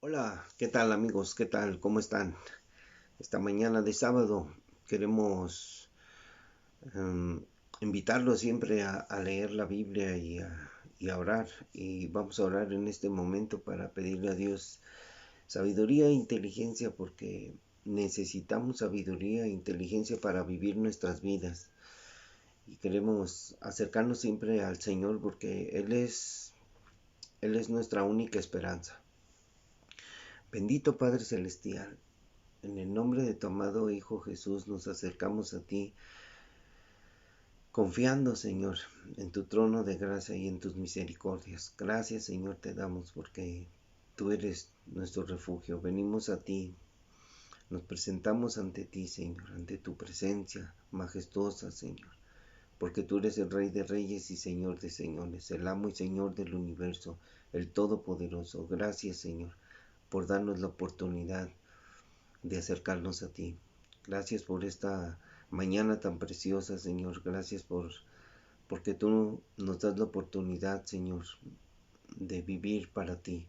Hola, ¿qué tal amigos? ¿Qué tal? ¿Cómo están? Esta mañana de sábado queremos em, invitarlos siempre a leer la Biblia y a orar. Y vamos a orar en este momento para pedirle a Dios sabiduría e inteligencia porque necesitamos sabiduría e inteligencia para vivir nuestras vidas. Y queremos acercarnos siempre al Señor porque Él es nuestra única esperanza. Bendito Padre Celestial. En el nombre de tu amado Hijo Jesús nos acercamos a ti, confiando, Señor, en tu trono de gracia y en tus misericordias. Gracias, Señor, te damos porque tú eres nuestro refugio. Venimos a ti, nos presentamos ante ti, Señor, ante tu presencia majestuosa, Señor, porque tú eres el Rey de Reyes y Señor de Señores, el amo y Señor del universo, el Todopoderoso. Gracias, Señor, por darnos la oportunidad de acercarnos a ti. Gracias por esta mañana tan preciosa, Señor. Gracias porque tú nos das la oportunidad, Señor, de vivir para ti,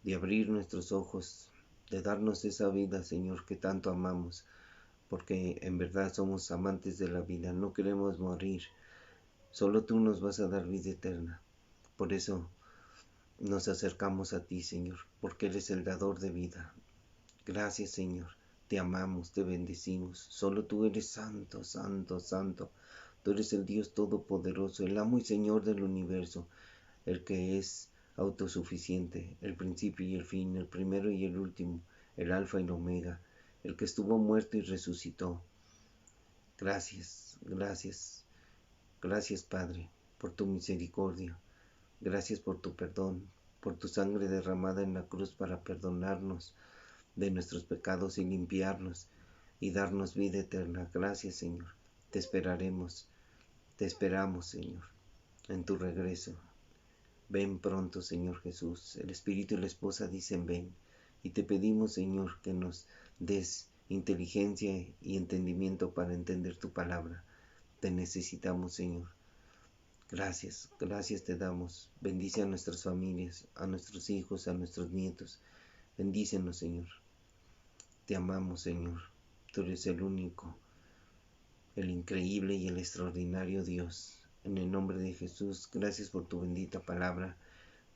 de abrir nuestros ojos, de darnos esa vida, Señor, que tanto amamos, porque en verdad somos amantes de la vida, no queremos morir, solo tú nos vas a dar vida eterna. Por eso nos acercamos a ti, Señor, porque eres el dador de vida. Gracias, Señor. Te amamos, te bendecimos. Solo tú eres santo, santo, santo. Tú eres el Dios todopoderoso, el amo y Señor del universo, el que es autosuficiente, el principio y el fin, el primero y el último, el alfa y el omega, el que estuvo muerto y resucitó. Gracias, gracias, gracias Padre, por tu misericordia. Gracias por tu perdón, por tu sangre derramada en la cruz para perdonarnos de nuestros pecados y limpiarnos y darnos vida eterna. Gracias, Señor. Te esperaremos, te esperamos, Señor, en tu regreso. Ven pronto, Señor Jesús. El Espíritu y la esposa dicen ven. Y te pedimos, Señor, que nos des inteligencia y entendimiento para entender tu palabra. Te necesitamos, Señor. Gracias, gracias te damos. Bendice a nuestras familias, a nuestros hijos, a nuestros nietos. Bendícenos, Señor. Te amamos, Señor. Tú eres el único, el increíble y el extraordinario Dios. En el nombre de Jesús, gracias por tu bendita palabra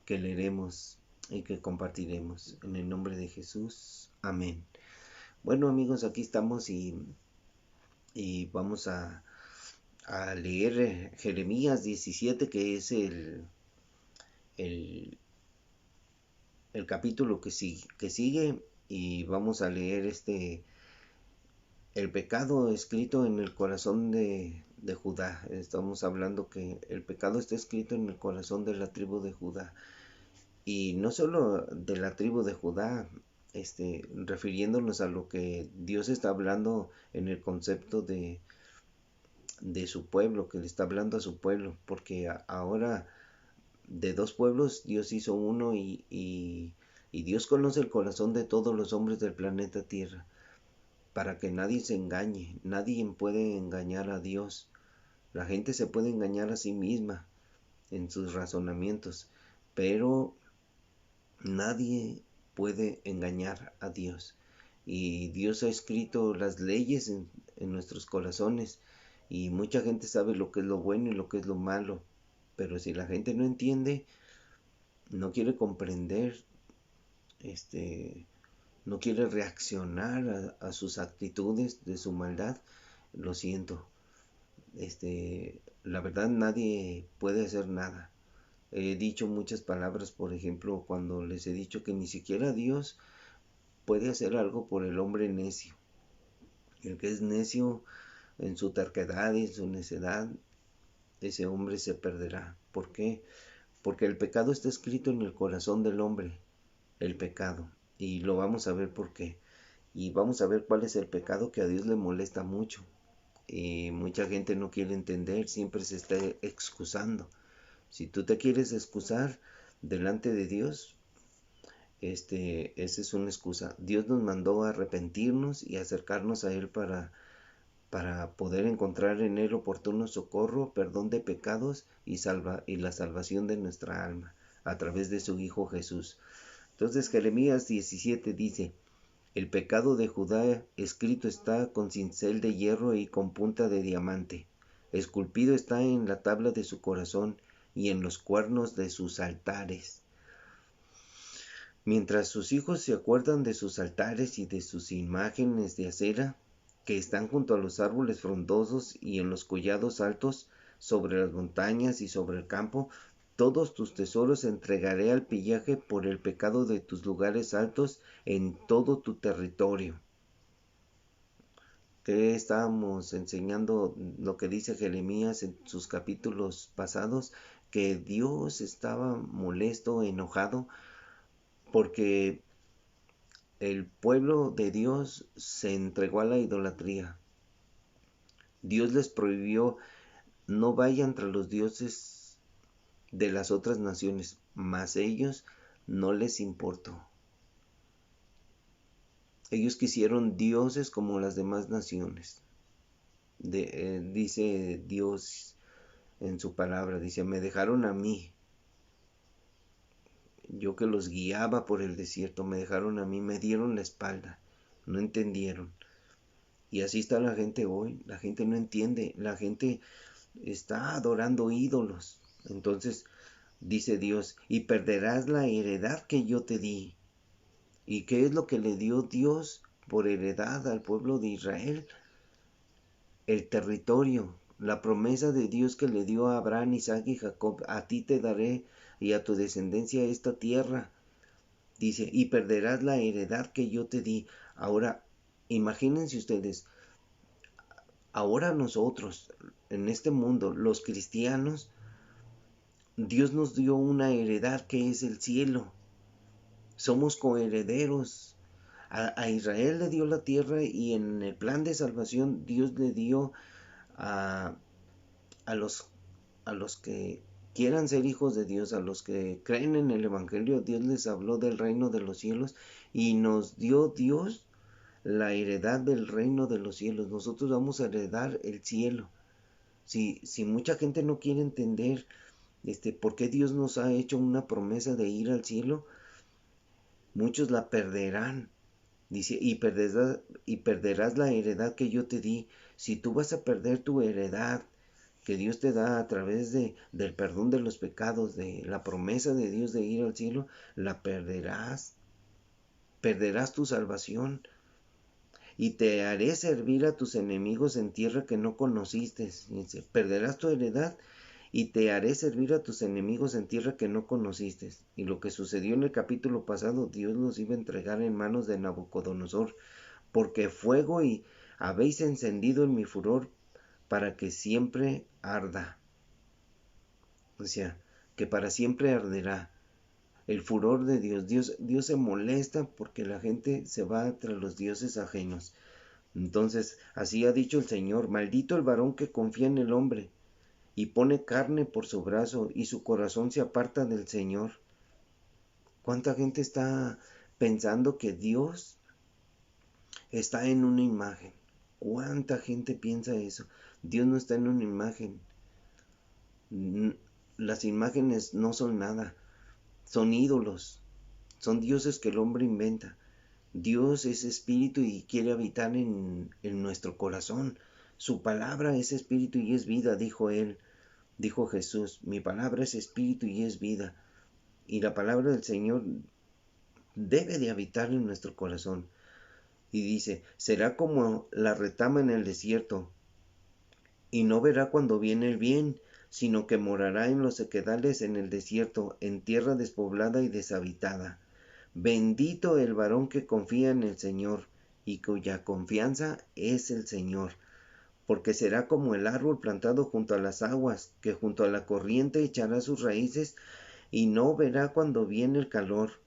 que leeremos y que compartiremos. En el nombre de Jesús, amén. Bueno amigos, aquí estamos y vamos a leer Jeremías 17, que es el, el capítulo que sigue, y vamos a leer el pecado escrito en el corazón de Judá. Estamos hablando que el pecado está escrito en el corazón de la tribu de Judá. Y no solo de la tribu de Judá, refiriéndonos a lo que Dios está hablando en el concepto de su pueblo, que le está hablando a su pueblo, porque ahora de dos pueblos Dios hizo uno y Dios conoce el corazón de todos los hombres del planeta Tierra, para que nadie se engañe. Nadie puede engañar a Dios. La gente se puede engañar a sí misma en sus razonamientos, pero nadie puede engañar a Dios. Y Dios ha escrito las leyes en nuestros corazones, y mucha gente sabe lo que es lo bueno y lo que es lo malo, pero si la gente no entiende, no quiere comprender, no quiere reaccionar a sus actitudes de su maldad, lo siento. La verdad nadie puede hacer nada. He dicho muchas palabras, por ejemplo, cuando les he dicho que ni siquiera Dios puede hacer algo por el hombre necio. El que es necio en su terquedad y en su necedad, ese hombre se perderá. ¿Por qué? Porque el pecado está escrito en el corazón del hombre, el pecado. Y lo vamos a ver por qué. Y vamos a ver cuál es el pecado que a Dios le molesta mucho. Y mucha gente no quiere entender, siempre se está excusando. Si tú te quieres excusar delante de Dios, esa es una excusa. Dios nos mandó a arrepentirnos y acercarnos a Él para poder encontrar en Él oportuno socorro, perdón de pecados y la salvación de nuestra alma a través de su Hijo Jesús. Entonces Jeremías 17 dice: el pecado de Judá escrito está con cincel de hierro y con punta de diamante. Esculpido está en la tabla de su corazón y en los cuernos de sus altares. Mientras sus hijos se acuerdan de sus altares y de sus imágenes de acera, que están junto a los árboles frondosos y en los collados altos, sobre las montañas y sobre el campo, todos tus tesoros entregaré al pillaje por el pecado de tus lugares altos en todo tu territorio. Que estábamos enseñando lo que dice Jeremías en sus capítulos pasados, que Dios estaba molesto, enojado, porque el pueblo de Dios se entregó a la idolatría. Dios les prohibió: no vayan tras los dioses de las otras naciones, mas ellos no les importó. Ellos quisieron dioses como las demás naciones. Dice Dios en su palabra, dice: me dejaron a mí, yo que los guiaba por el desierto, me dejaron a mí, me dieron la espalda, no entendieron. Y así está la gente hoy, la gente no entiende, la gente está adorando ídolos. Entonces dice Dios: y perderás la heredad que yo te di. ¿Y qué es lo que le dio Dios por heredad al pueblo de Israel? El territorio, la promesa de Dios que le dio a Abraham, Isaac y Jacob: a ti te daré y a tu descendencia esta tierra. Dice: y perderás la heredad que yo te di. Ahora, imagínense ustedes, ahora nosotros, en este mundo, los cristianos, Dios nos dio una heredad que es el cielo. Somos coherederos. A Israel le dio la tierra, y en el plan de salvación Dios le dio a, a los que quieran ser hijos de Dios, a los que creen en el Evangelio. Dios les habló del reino de los cielos y nos dio Dios la heredad del reino de los cielos. Nosotros vamos a heredar el cielo. Si mucha gente no quiere entender por qué Dios nos ha hecho una promesa de ir al cielo, muchos la perderán. Dice: y perderás la heredad que yo te di. Si tú vas a perder tu heredad que Dios te da a través del perdón de los pecados, de la promesa de Dios de ir al cielo, la perderás. Perderás tu salvación. Y te haré servir a tus enemigos en tierra que no conociste. Dice: perderás tu heredad y te haré servir a tus enemigos en tierra que no conociste. Y lo que sucedió en el capítulo pasado, Dios los iba a entregar en manos de Nabucodonosor, porque fuego y habéis encendido en mi furor para que siempre arda. O sea, que para siempre arderá el furor de Dios. Dios se molesta porque la gente se va tras los dioses ajenos. Entonces, así ha dicho el Señor: maldito el varón que confía en el hombre y pone carne por su brazo, y su corazón se aparta del Señor. ¿Cuánta gente está pensando que Dios está en una imagen? ¿Cuánta gente piensa eso? Dios no está en una imagen. Las imágenes no son nada, son ídolos, son dioses que el hombre inventa. Dios es espíritu y quiere habitar en nuestro corazón. Su palabra es espíritu y es vida, dijo él. Dijo Jesús: mi palabra es espíritu y es vida. Y la palabra del Señor debe de habitar en nuestro corazón. Y dice: será como la retama en el desierto, y no verá cuando viene el bien, sino que morará en los sequedales en el desierto, en tierra despoblada y deshabitada. Bendito el varón que confía en el Señor, y cuya confianza es el Señor. Porque será como el árbol plantado junto a las aguas, que junto a la corriente echará sus raíces, y no verá cuando viene el calor,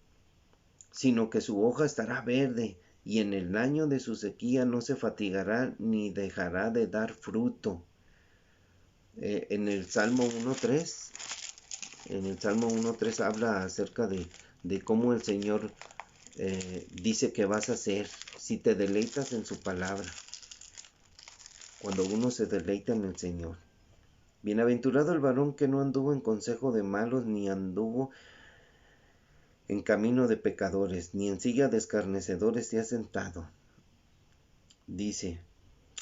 sino que su hoja estará verde, y en el año de su sequía no se fatigará ni dejará de dar fruto. En el Salmo 1.3 habla acerca de cómo el Señor dice que vas a hacer si te deleitas en su palabra. Cuando uno se deleita en el Señor. Bienaventurado el varón que no anduvo en consejo de malos, ni anduvo en camino de pecadores, ni en silla de escarnecedores te has sentado. Dice,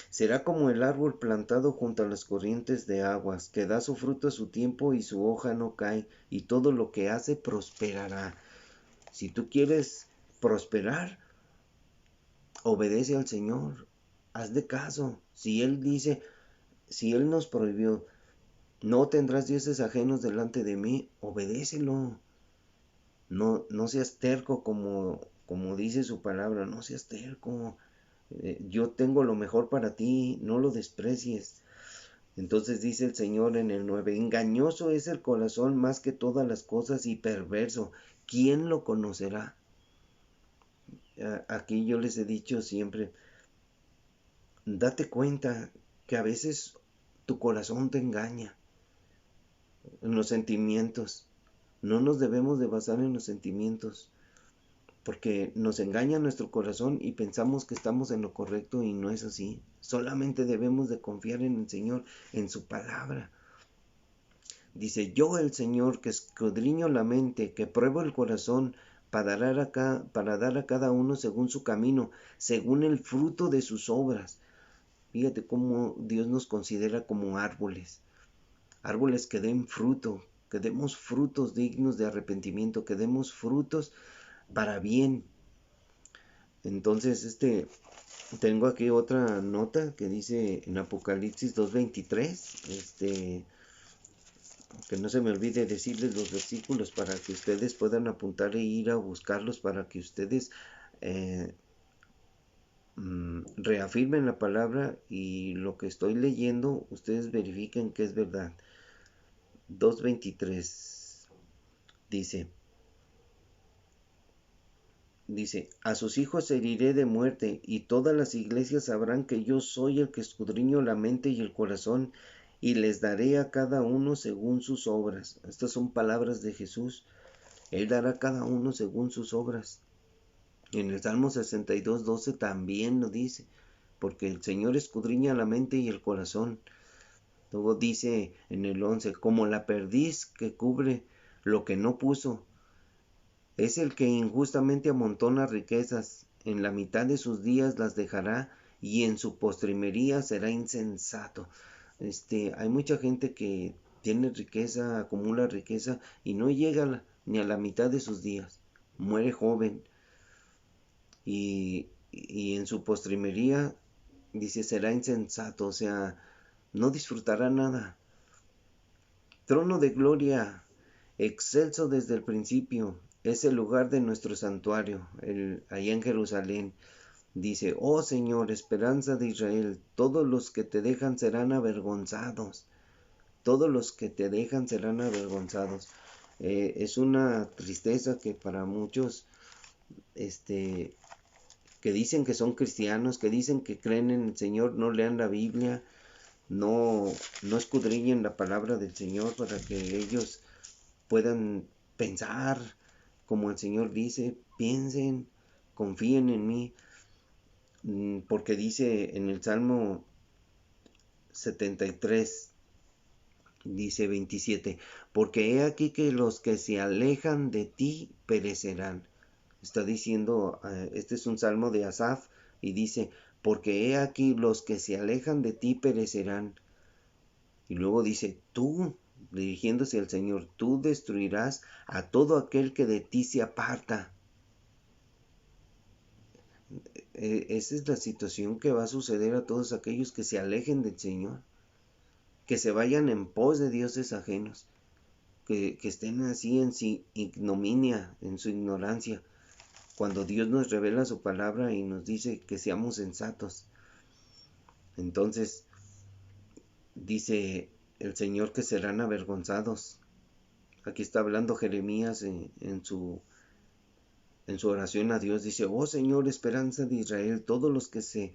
será como el árbol plantado junto a las corrientes de aguas, que da su fruto a su tiempo y su hoja no cae, y todo lo que hace prosperará. Si tú quieres prosperar, obedece al Señor, haz de caso. Si Él dice, si Él nos prohibió, no tendrás dioses ajenos delante de mí, obedécelo. No seas terco como dice su palabra, no seas terco. Yo tengo lo mejor para ti, no lo desprecies. Entonces dice el Señor en el 9, engañoso es el corazón más que todas las cosas y perverso. ¿Quién lo conocerá? Aquí yo les he dicho siempre, date cuenta que a veces tu corazón te engaña en los sentimientos. No nos debemos de basar en los sentimientos, porque nos engaña nuestro corazón y pensamos que estamos en lo correcto y no es así. Solamente debemos de confiar en el Señor, en su palabra. Dice, yo el Señor que escudriño la mente, que pruebo el corazón, para dar a cada uno según su camino, según el fruto de sus obras. Fíjate cómo Dios nos considera como árboles. Árboles que den fruto, que demos frutos dignos de arrepentimiento, que demos frutos para bien. Entonces, tengo aquí otra nota que dice en Apocalipsis 2:23, que no se me olvide decirles los versículos para que ustedes puedan apuntar e ir a buscarlos para que ustedes reafirmen la palabra y lo que estoy leyendo, ustedes verifiquen que es verdad. 2:23 dice, a sus hijos heriré de muerte, y todas las iglesias sabrán que yo soy el que escudriño la mente y el corazón, y les daré a cada uno según sus obras. Estas son palabras de Jesús. Él dará a cada uno según sus obras. En el Salmo 62:12 también lo dice, porque el Señor escudriña la mente y el corazón. Luego dice en el 11, como la perdiz que cubre lo que no puso, es el que injustamente amontona riquezas, en la mitad de sus días las dejará y en su postrimería será insensato. Hay mucha gente que tiene riqueza, acumula riqueza y no llega ni a la mitad de sus días. Muere joven y en su postrimería dice será insensato, o sea, no disfrutará nada. Trono de gloria, excelso desde el principio, es el lugar de nuestro santuario, allá en Jerusalén. Dice, oh Señor, esperanza de Israel, todos los que te dejan serán avergonzados. Todos los que te dejan serán avergonzados. Es una tristeza que para muchos, que dicen que son cristianos, que dicen que creen en el Señor, no lean la Biblia, no escudriñen la palabra del Señor para que ellos puedan pensar como el Señor dice, piensen, confíen en mí, porque dice en el Salmo 73, dice 27, porque he aquí que los que se alejan de ti perecerán. Está diciendo, este es un salmo de Asaf, y dice, porque he aquí los que se alejan de ti perecerán. Y luego dice, tú, dirigiéndose al Señor, tú destruirás a todo aquel que de ti se aparta. Esa es la situación que va a suceder a todos aquellos que se alejen del Señor, que se vayan en pos de dioses ajenos, que estén así en su ignominia, en su ignorancia, cuando Dios nos revela su palabra y nos dice que seamos sensatos. Entonces, dice el Señor que serán avergonzados. Aquí está hablando Jeremías en su oración a Dios. Dice, oh Señor, esperanza de Israel, todos los que se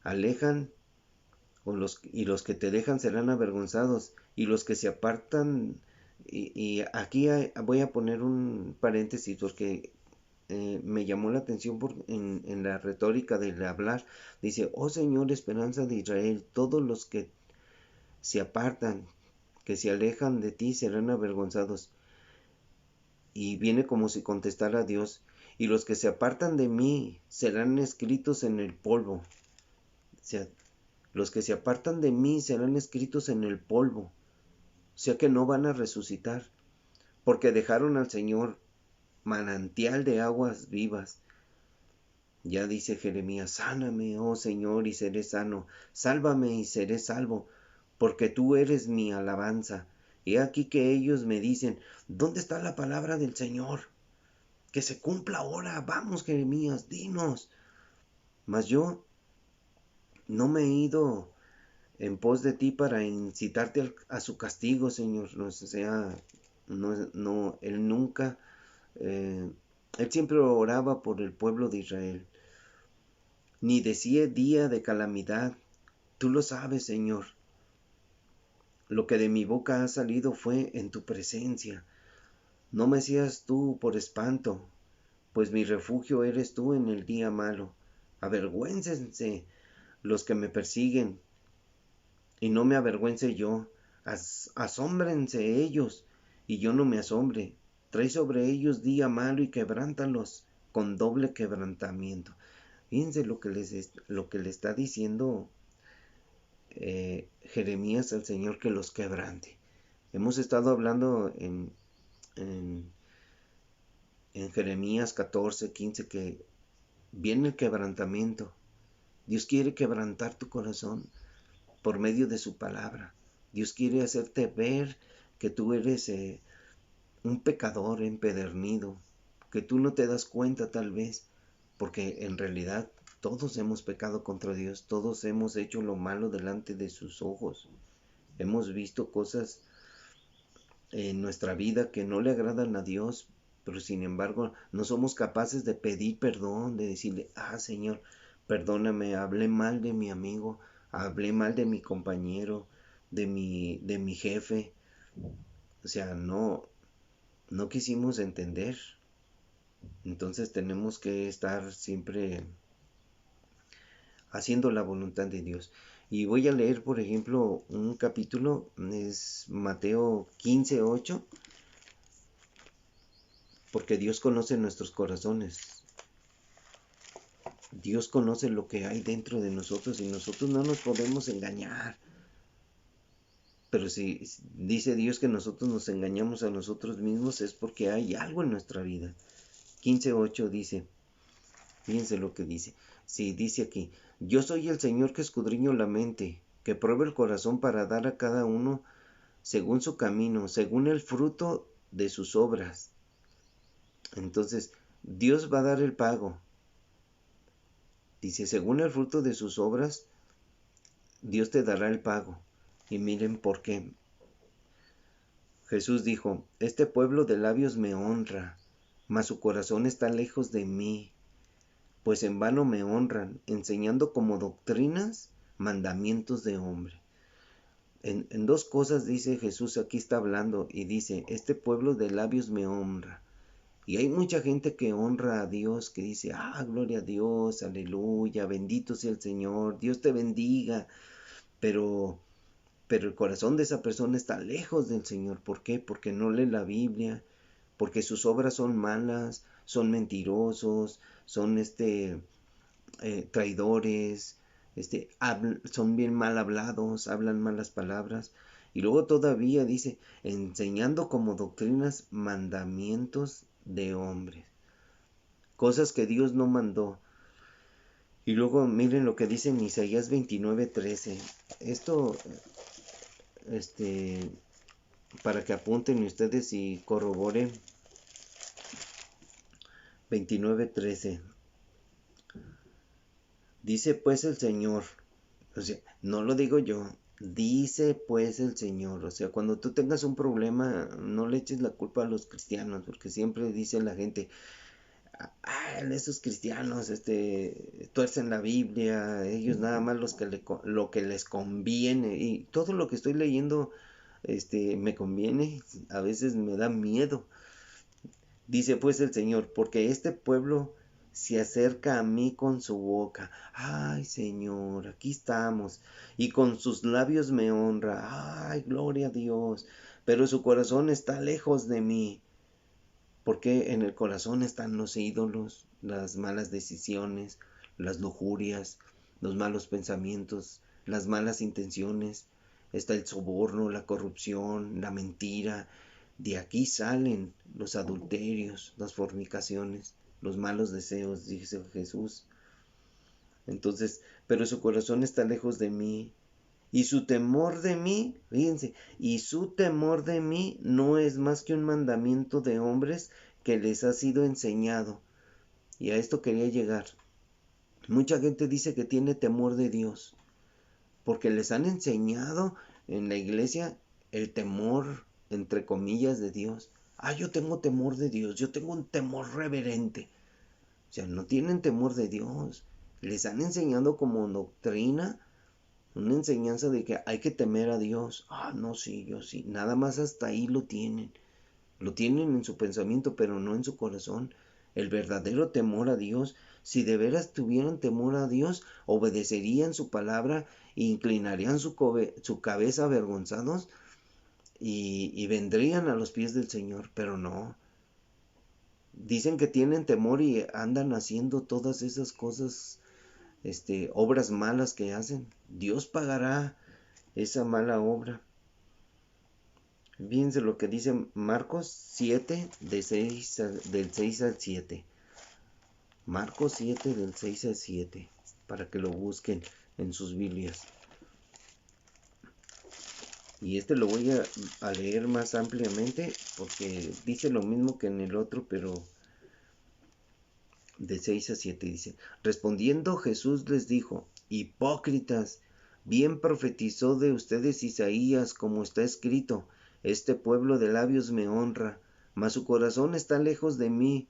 alejan y los que te dejan serán avergonzados, y los que se apartan, y aquí voy a poner un paréntesis porque me llamó la atención en la retórica del hablar. Dice, oh Señor, esperanza de Israel, todos los que se apartan, que se alejan de ti serán avergonzados. y viene como si contestara a Dios, y los que se apartan de mí serán escritos en el polvo. O sea, los que se apartan de mí serán escritos en el polvo. O sea que no van a resucitar, porque dejaron al Señor manantial de aguas vivas. Ya dice Jeremías, sáname, oh Señor, y seré sano, sálvame y seré salvo, porque tú eres mi alabanza. He aquí que ellos me dicen, ¿dónde está la palabra del Señor? Que se cumpla ahora, vamos Jeremías, dinos. Mas yo no me he ido en pos de ti para incitarte a su castigo, Señor. No, o sea, no, él nunca, eh, él siempre oraba por el pueblo de Israel. Ni decía día de calamidad. Tú lo sabes, Señor. Lo que de mi boca ha salido fue en tu presencia. No me seas tú por espanto, pues mi refugio eres tú en el día malo. Avergüéncense los que me persiguen, y no me avergüence yo. Asómbrense ellos, y yo no me asombre. Trae sobre ellos día malo y quebrántalos con doble quebrantamiento. Fíjense lo que le está diciendo Jeremías al Señor, que los quebrante. Hemos estado hablando en, en Jeremías 14, 15, que viene el quebrantamiento. Dios quiere quebrantar tu corazón por medio de su palabra. Dios quiere hacerte ver que tú eres un pecador empedernido, que tú no te das cuenta tal vez, porque en realidad todos hemos pecado contra Dios, todos hemos hecho lo malo delante de sus ojos. Hemos visto cosas en nuestra vida que no le agradan a Dios, pero sin embargo no somos capaces de pedir perdón, de decirle, Señor, perdóname, hablé mal de mi amigo, hablé mal de mi compañero, de mi jefe. O sea, no quisimos entender. Entonces tenemos que estar siempre haciendo la voluntad de Dios. Y voy a leer, por ejemplo, un capítulo, es Mateo 15:8, porque Dios conoce nuestros corazones. Dios conoce lo que hay dentro de nosotros y nosotros no nos podemos engañar. Pero si dice Dios que nosotros nos engañamos a nosotros mismos, es porque hay algo en nuestra vida. 15:8 dice, fíjense lo que dice. Sí, dice aquí, yo soy el Señor que escudriño la mente, que pruebe el corazón para dar a cada uno según su camino, según el fruto de sus obras. Entonces, Dios va a dar el pago. Dice, según el fruto de sus obras, Dios te dará el pago. Y miren por qué. Jesús dijo, este pueblo de labios me honra, mas su corazón está lejos de mí, pues en vano me honran, enseñando como doctrinas mandamientos de hombre. En dos cosas dice Jesús, aquí está hablando, y dice, este pueblo de labios me honra. Y hay mucha gente que honra a Dios, que dice, gloria a Dios, aleluya, bendito sea el Señor, Dios te bendiga. Pero el corazón de esa persona está lejos del Señor. ¿Por qué? Porque no lee la Biblia, porque sus obras son malas, son mentirosos, son traidores, son bien mal hablados, hablan malas palabras. Y luego todavía dice, enseñando como doctrinas mandamientos de hombres, cosas que Dios no mandó. Y luego miren lo que dice en Isaías 29:13. Esto, para que apunten ustedes y corroboren. 29:13. Dice pues el Señor, o sea, no lo digo yo, dice pues el Señor. O sea, cuando tú tengas un problema, no le eches la culpa a los cristianos, porque siempre dice la gente, esos cristianos, tuercen la Biblia, ellos nada más lo que les conviene, y todo lo que estoy leyendo, me conviene, a veces me da miedo. Dice pues el Señor, porque este pueblo se acerca a mí con su boca. Ay, Señor, aquí estamos. Y con sus labios me honra. Ay, gloria a Dios. Pero su corazón está lejos de mí. Porque en el corazón están los ídolos, las malas decisiones, las lujurias, los malos pensamientos, las malas intenciones. Está el soborno, la corrupción, la mentira. De aquí salen los adulterios, las fornicaciones, los malos deseos, dice Jesús. Entonces, pero su corazón está lejos de mí. Y su temor de mí, fíjense, y su temor de mí no es más que un mandamiento de hombres que les ha sido enseñado. Y a esto quería llegar. Mucha gente dice que tiene temor de Dios, porque les han enseñado en la iglesia el temor, entre comillas, de Dios. Yo tengo temor de Dios, yo tengo un temor reverente. O sea, no tienen temor de Dios. Les han enseñado como doctrina una enseñanza de que hay que temer a Dios. No, sí, yo sí. Nada más hasta ahí lo tienen. Lo tienen en su pensamiento, pero no en su corazón. El verdadero temor a Dios, si de veras tuvieran temor a Dios, obedecerían su palabra e inclinarían su cabeza avergonzados y vendrían a los pies del Señor, pero no. Dicen que tienen temor y andan haciendo todas esas cosas, obras malas que hacen. Dios pagará esa mala obra. Fíjense lo que dice Marcos 7, del 6 al 7. Marcos 7, del 6 al 7, para que lo busquen en sus Biblias. Y lo voy a leer más ampliamente porque dice lo mismo que en el otro, pero de 6 a 7 dice: respondiendo Jesús les dijo: hipócritas, bien profetizó de ustedes Isaías, como está escrito: este pueblo de labios me honra, mas su corazón está lejos de mí,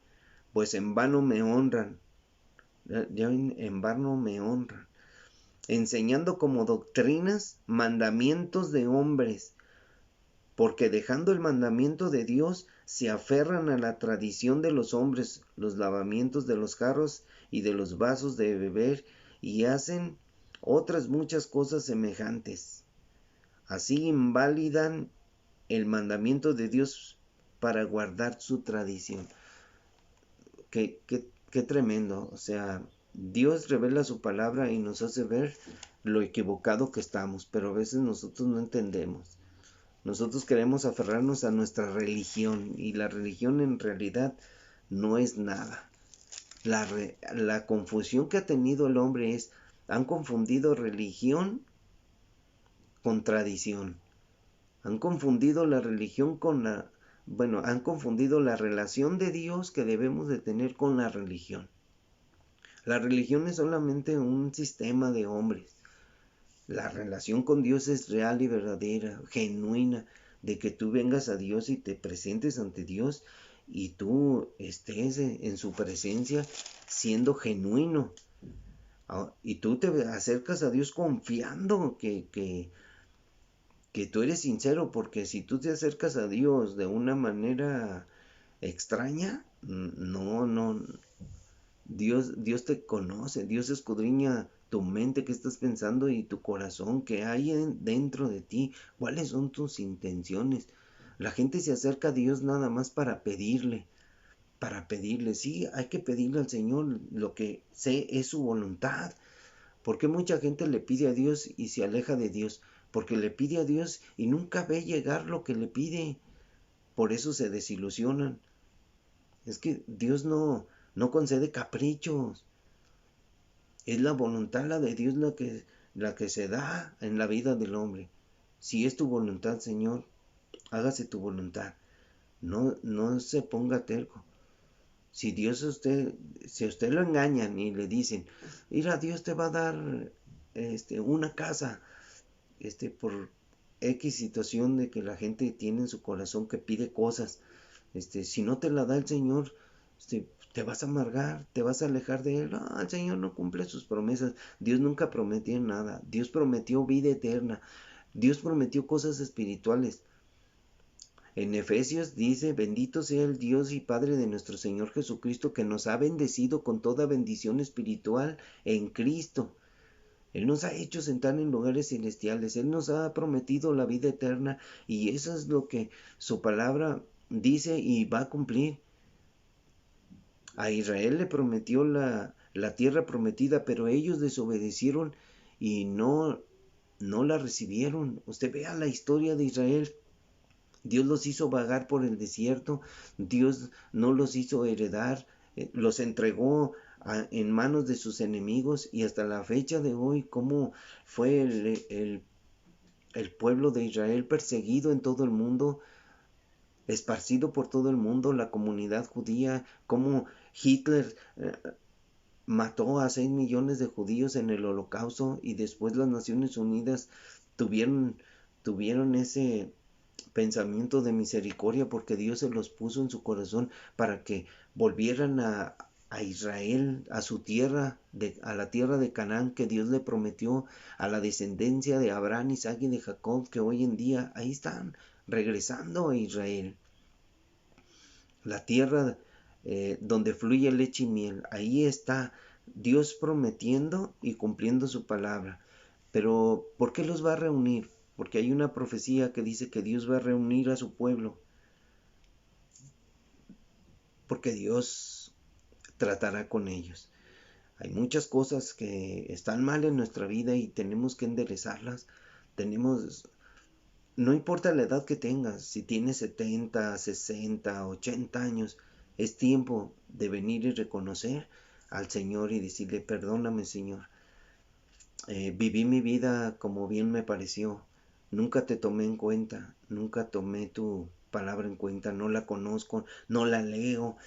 pues en vano me honran. En vano me honran, enseñando como doctrinas mandamientos de hombres, porque dejando el mandamiento de Dios, se aferran a la tradición de los hombres, los lavamientos de los jarros y de los vasos de beber, y hacen otras muchas cosas semejantes. Así invalidan el mandamiento de Dios para guardar su tradición. Qué tremendo. O sea, Dios revela su palabra y nos hace ver lo equivocado que estamos, pero a veces nosotros no entendemos. Nosotros queremos aferrarnos a nuestra religión y la religión en realidad no es nada. La confusión que ha tenido el hombre es, han confundido religión con tradición. Han confundido la religión con han confundido la relación de Dios que debemos de tener con la religión. La religión es solamente un sistema de hombres. La relación con Dios es real y verdadera, genuina, de que tú vengas a Dios y te presentes ante Dios y tú estés en su presencia siendo genuino. Y tú te acercas a Dios confiando que tú eres sincero, porque si tú te acercas a Dios de una manera extraña, no, Dios te conoce, Dios escudriña tu mente, qué estás pensando y tu corazón, qué hay dentro de ti, cuáles son tus intenciones. La gente se acerca a Dios nada más para pedirle, sí, hay que pedirle al Señor lo que sé es su voluntad. ¿Por qué mucha gente le pide a Dios y se aleja de Dios? Porque le pide a Dios y nunca ve llegar lo que le pide. Por eso se desilusionan. Es que Dios no concede caprichos. Es la voluntad, la de Dios, la que se da en la vida del hombre. Si es tu voluntad, Señor, hágase tu voluntad. No se ponga terco. Si a usted lo engañan y le dicen, mira, Dios te va a dar una casa, por X situación de que la gente tiene en su corazón que pide cosas, si no te la da el Señor, te vas a amargar, te vas a alejar de Él. El Señor no cumple sus promesas. Dios nunca prometió nada. Dios prometió vida eterna. Dios prometió cosas espirituales. En Efesios dice: bendito sea el Dios y Padre de nuestro Señor Jesucristo, que nos ha bendecido con toda bendición espiritual en Cristo. Él nos ha hecho sentar en lugares celestiales. Él nos ha prometido la vida eterna. Y eso es lo que su palabra dice y va a cumplir. A Israel le prometió la tierra prometida, pero ellos desobedecieron y no la recibieron. Usted vea la historia de Israel. Dios los hizo vagar por el desierto, Dios no los hizo heredar, los entregó en manos de sus enemigos, y hasta la fecha de hoy, cómo fue el pueblo de Israel perseguido en todo el mundo, esparcido por todo el mundo, la comunidad judía, cómo Hitler mató a 6 millones de judíos en el Holocausto, y después las Naciones Unidas tuvieron ese pensamiento de misericordia, porque Dios se los puso en su corazón para que volvieran a Israel, a su tierra, a la tierra de Canaán que Dios le prometió a la descendencia de Abraham, Isaac y de Jacob, que hoy en día ahí están regresando a Israel, la tierra donde fluye leche y miel. Ahí está Dios prometiendo y cumpliendo su palabra. Pero ¿por qué los va a reunir? Porque hay una profecía que dice que Dios va a reunir a su pueblo, porque Dios tratará con ellos. Hay muchas cosas que están mal en nuestra vida y tenemos que enderezarlas. No importa la edad que tengas, si tienes 70, 60, 80 años, es tiempo de venir y reconocer al Señor y decirle: perdóname, Señor. Viví mi vida como bien me pareció. Nunca te tomé en cuenta, nunca tomé tu palabra en cuenta, no la conozco, no la leo.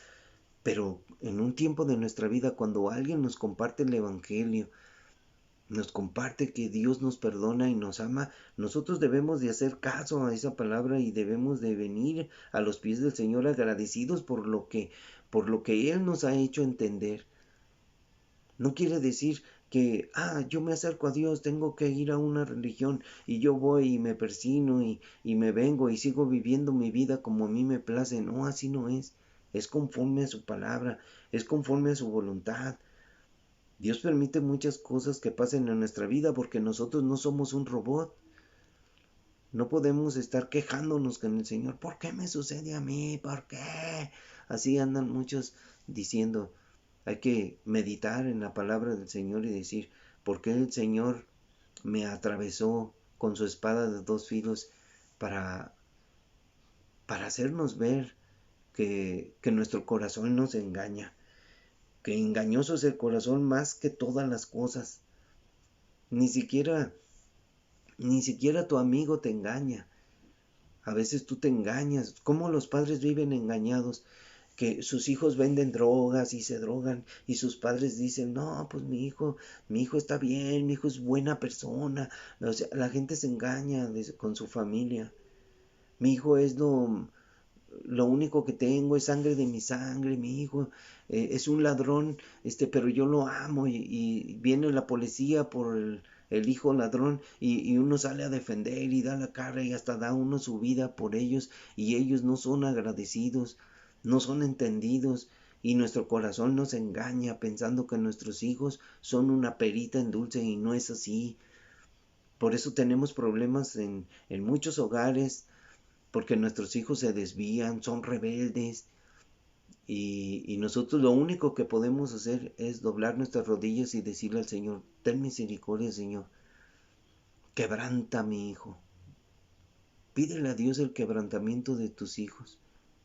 Pero en un tiempo de nuestra vida, cuando alguien nos comparte el Evangelio, nos comparte que Dios nos perdona y nos ama, nosotros debemos de hacer caso a esa palabra y debemos de venir a los pies del Señor agradecidos por lo que Él nos ha hecho entender. No quiere decir que, yo me acerco a Dios, tengo que ir a una religión y yo voy y me persino y me vengo y sigo viviendo mi vida como a mí me place. No, así no es. Es conforme a su palabra, es conforme a su voluntad. Dios permite muchas cosas que pasen en nuestra vida porque nosotros no somos un robot. No podemos estar quejándonos con el Señor. ¿Por qué me sucede a mí? ¿Por qué? Así andan muchos diciendo. Hay que meditar en la palabra del Señor y decir: ¿por qué el Señor me atravesó con su espada de 2 filos para, para hacernos ver que nuestro corazón nos engaña? Que engañoso es el corazón más que todas las cosas. Ni siquiera tu amigo te engaña. A veces tú te engañas. ¿Cómo los padres viven engañados? Que sus hijos venden drogas y se drogan y sus padres dicen: no, pues mi hijo está bien, mi hijo es buena persona. O sea, la gente se engaña con su familia. Mi hijo es lo único que tengo, es sangre de mi sangre. Mi hijo es un ladrón, pero yo lo amo, y viene la policía por el hijo ladrón, y uno sale a defender y da la cara y hasta da uno su vida por ellos, y ellos no son agradecidos, no son entendidos, y nuestro corazón nos engaña pensando que nuestros hijos son una perita en dulce, y no es así. Por eso tenemos problemas en muchos hogares, porque nuestros hijos se desvían, son rebeldes, y nosotros lo único que podemos hacer es doblar nuestras rodillas y decirle al Señor: ten misericordia, Señor, quebranta a mi hijo. Pídele a Dios el quebrantamiento de tus hijos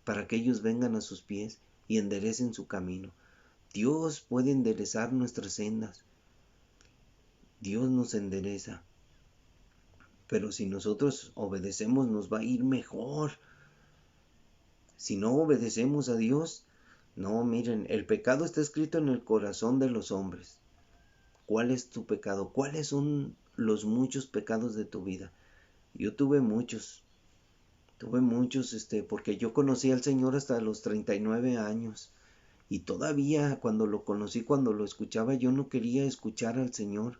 para que ellos vengan a sus pies y enderecen su camino. Dios puede enderezar nuestras sendas. Dios nos endereza. Pero si nosotros obedecemos, nos va a ir mejor. Si no obedecemos a Dios, no, miren, el pecado está escrito en el corazón de los hombres. ¿Cuál es tu pecado? ¿Cuáles son los muchos pecados de tu vida? Yo tuve muchos, porque yo conocí al Señor hasta los 39 años. Y todavía cuando lo conocí, cuando lo escuchaba, yo no quería escuchar al Señor.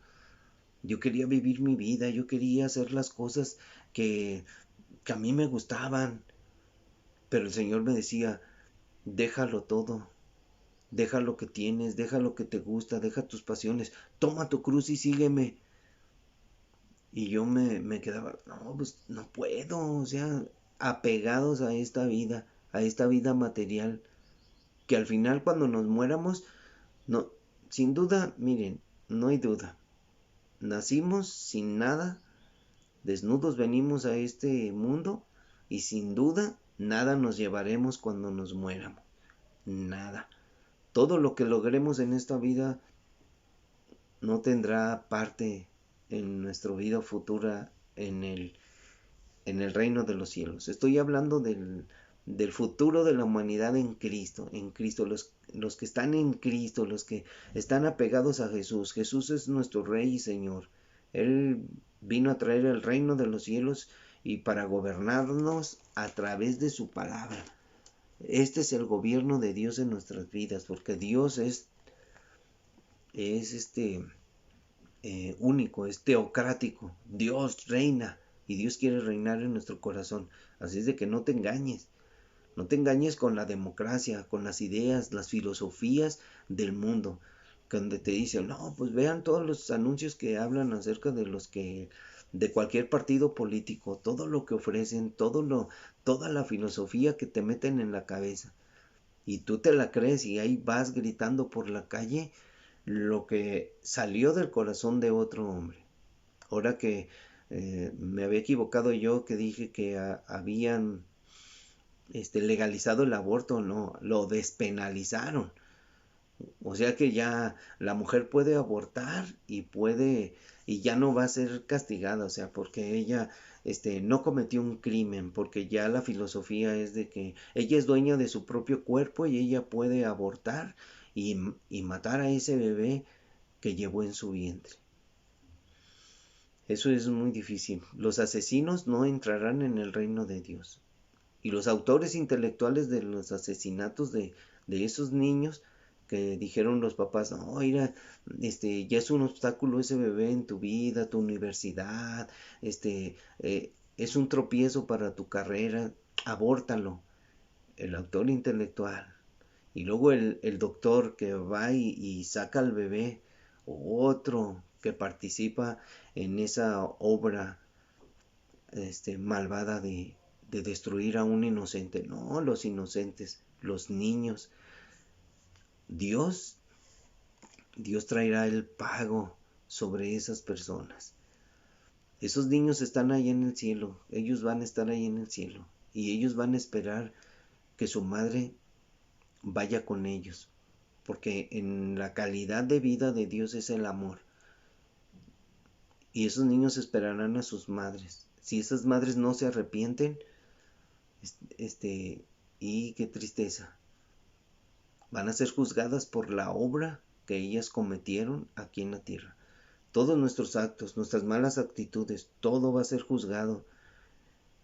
Yo quería vivir mi vida, yo quería hacer las cosas que a mí me gustaban. Pero el Señor me decía: déjalo todo, deja lo que tienes, deja lo que te gusta, deja tus pasiones, toma tu cruz y sígueme. Y yo me quedaba: no, pues no puedo, o sea, apegados a esta vida material, que al final cuando nos muéramos, no, sin duda, miren, no hay duda. Nacimos sin nada, desnudos venimos a este mundo y sin duda nada nos llevaremos cuando nos muéramos. Nada. Todo lo que logremos en esta vida no tendrá parte en nuestra vida futura en el reino de los cielos. Estoy hablando del futuro de la humanidad en Cristo, los que están en Cristo, los que están apegados a Jesús. Jesús es nuestro Rey y Señor. Él vino a traer el reino de los cielos y para gobernarnos a través de su palabra. Este es el gobierno de Dios en nuestras vidas, porque Dios es único, es teocrático. Dios reina y Dios quiere reinar en nuestro corazón. Así es de que no te engañes. No te engañes con la democracia, con las ideas, las filosofías del mundo, donde te dicen, no, pues vean todos los anuncios que hablan acerca de cualquier partido político, todo lo que ofrecen, toda la filosofía que te meten en la cabeza. Y tú te la crees y ahí vas gritando por la calle lo que salió del corazón de otro hombre. Ahora que me había equivocado yo que dije que habían legalizado el aborto, no, lo despenalizaron. O sea que ya la mujer puede abortar y ya no va a ser castigada, o sea, porque ella no cometió un crimen, porque ya la filosofía es de que ella es dueña de su propio cuerpo y ella puede abortar y matar a ese bebé que llevó en su vientre. Eso es muy difícil. Los asesinos no entrarán en el reino de Dios. Y los autores intelectuales de los asesinatos de esos niños que dijeron los papás, no, mira, ya es un obstáculo ese bebé en tu vida, tu universidad, es un tropiezo para tu carrera, abórtalo. El autor intelectual. Y luego el doctor que va y saca al bebé, o otro que participa en esa obra malvada de destruir a un inocente. No, los inocentes, los niños. Dios traerá el pago sobre esas personas. Esos niños están ahí en el cielo, ellos van a estar ahí en el cielo y ellos van a esperar que su madre vaya con ellos, porque en la calidad de vida de Dios es el amor. Y esos niños esperarán a sus madres. Si esas madres no se arrepienten, y qué tristeza, van a ser juzgadas por la obra que ellas cometieron aquí en la tierra. Todos nuestros actos, nuestras malas actitudes, todo va a ser juzgado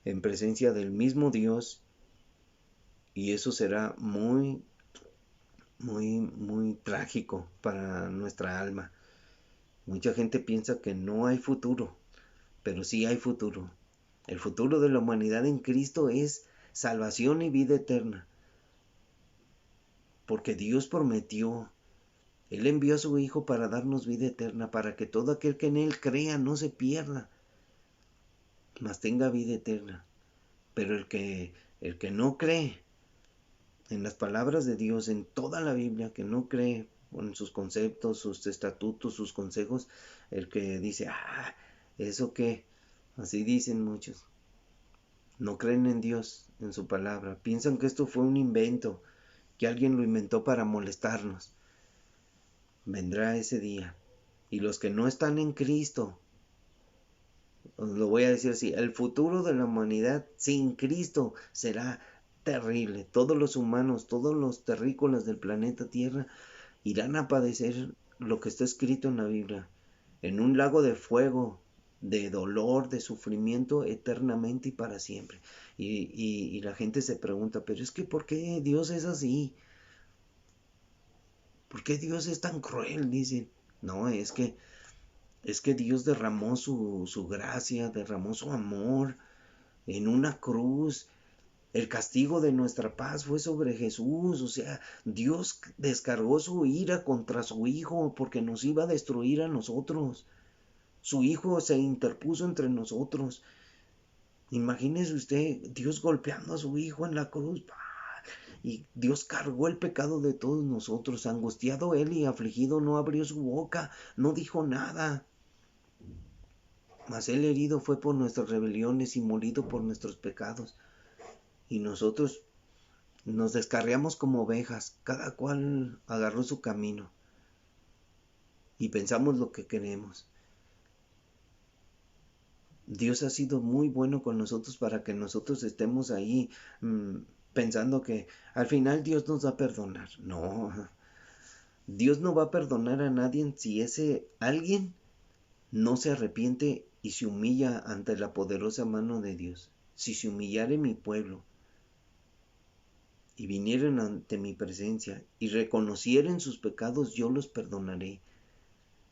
en presencia del mismo Dios, y eso será muy, muy, muy trágico para nuestra alma. Mucha gente piensa que no hay futuro, pero sí hay futuro. El futuro de la humanidad en Cristo es salvación y vida eterna. Porque Dios prometió, Él envió a su Hijo para darnos vida eterna, para que todo aquel que en Él crea no se pierda, mas tenga vida eterna. Pero el que no cree en las palabras de Dios, en toda la Biblia, que no cree en sus conceptos, sus estatutos, sus consejos, el que dice, ¿eso qué? Así dicen muchos. No creen en Dios, en su palabra. Piensan que esto fue un invento, que alguien lo inventó para molestarnos. Vendrá ese día. Y los que no están en Cristo, os lo voy a decir así, el futuro de la humanidad sin Cristo será terrible. Todos los humanos, todos los terrícolas del planeta Tierra irán a padecer lo que está escrito en la Biblia, en un lago de fuego, de dolor, de sufrimiento eternamente y para siempre. Y la gente se pregunta, pero es que ¿por qué Dios es así? ¿Por qué Dios es tan cruel? Dicen. No, es que Dios derramó su gracia, derramó su amor en una cruz. El castigo de nuestra paz fue sobre Jesús. O sea, Dios descargó su ira contra su Hijo porque nos iba a destruir a nosotros. Su Hijo se interpuso entre nosotros. Imagínese usted, Dios golpeando a su Hijo en la cruz. y Dios cargó el pecado de todos nosotros. Angustiado él y afligido no abrió su boca, no dijo nada. Mas él herido fue por nuestras rebeliones y molido por nuestros pecados. Y nosotros nos descarriamos como ovejas, cada cual agarró su camino y pensamos lo que queremos. Dios ha sido muy bueno con nosotros para que nosotros estemos ahí pensando que al final Dios nos va a perdonar. No, Dios no va a perdonar a nadie si ese alguien no se arrepiente y se humilla ante la poderosa mano de Dios. Si se humillare mi pueblo y vinieren ante mi presencia y reconocieren sus pecados, yo los perdonaré.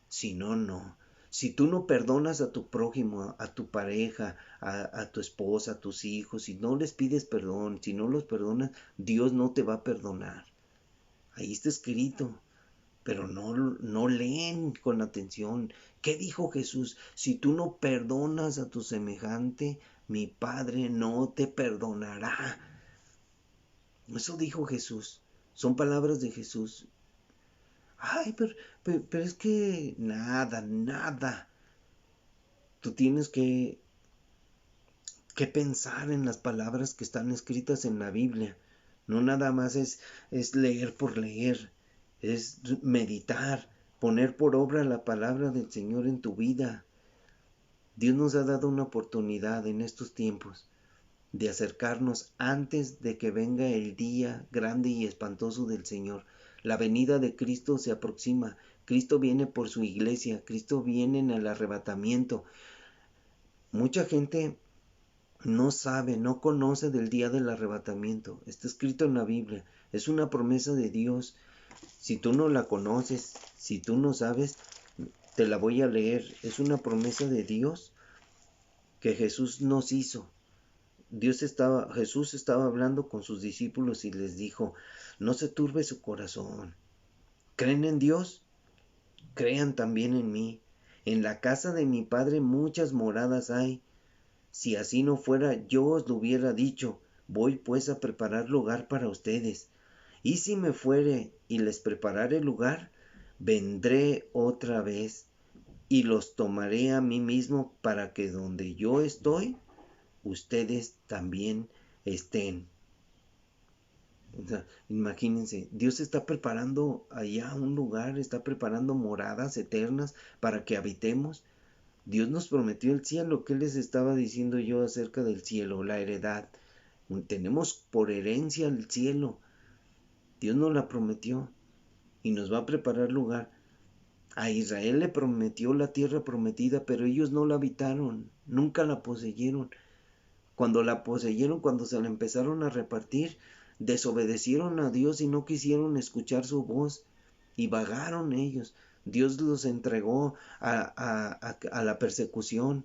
Si no, no. Si tú no perdonas a tu prójimo, a tu pareja, a tu esposa, a tus hijos, si no les pides perdón, si no los perdonas, Dios no te va a perdonar. Ahí está escrito, pero no leen con atención. ¿Qué dijo Jesús? Si tú no perdonas a tu semejante, mi Padre no te perdonará. Eso dijo Jesús. Son palabras de Jesús. Ay, pero es que nada. Tú tienes que pensar en las palabras que están escritas en la Biblia. No nada más es leer por leer. Es meditar, poner por obra la palabra del Señor en tu vida. Dios nos ha dado una oportunidad en estos tiempos de acercarnos antes de que venga el día grande y espantoso del Señor. La venida de Cristo se aproxima. Cristo viene por su iglesia. Cristo viene en el arrebatamiento. Mucha gente no sabe, no conoce del día del arrebatamiento. Está escrito en la Biblia. Es una promesa de Dios. Si tú no la conoces, si tú no sabes, te la voy a leer. Es una promesa de Dios que Jesús nos hizo. Jesús estaba hablando con sus discípulos y les dijo, no se turbe su corazón. ¿Creen en Dios? Crean también en mí. En la casa de mi Padre muchas moradas hay. Si así no fuera, yo os lo hubiera dicho. Voy pues a preparar lugar para ustedes. Y si me fuere y les preparare lugar, vendré otra vez y los tomaré a mí mismo para que donde yo estoy, ustedes también estén. O sea, imagínense, Dios está preparando allá un lugar, está preparando moradas eternas para que habitemos. Dios nos prometió el cielo. ¿Qué les estaba diciendo yo acerca del cielo? La heredad. Tenemos por herencia el cielo. Dios nos la prometió y nos va a preparar lugar. A Israel le prometió la tierra prometida, pero ellos no la habitaron, nunca la poseyeron. Cuando la poseyeron, cuando se la empezaron a repartir, desobedecieron a Dios y no quisieron escuchar su voz y vagaron ellos. Dios los entregó a la persecución,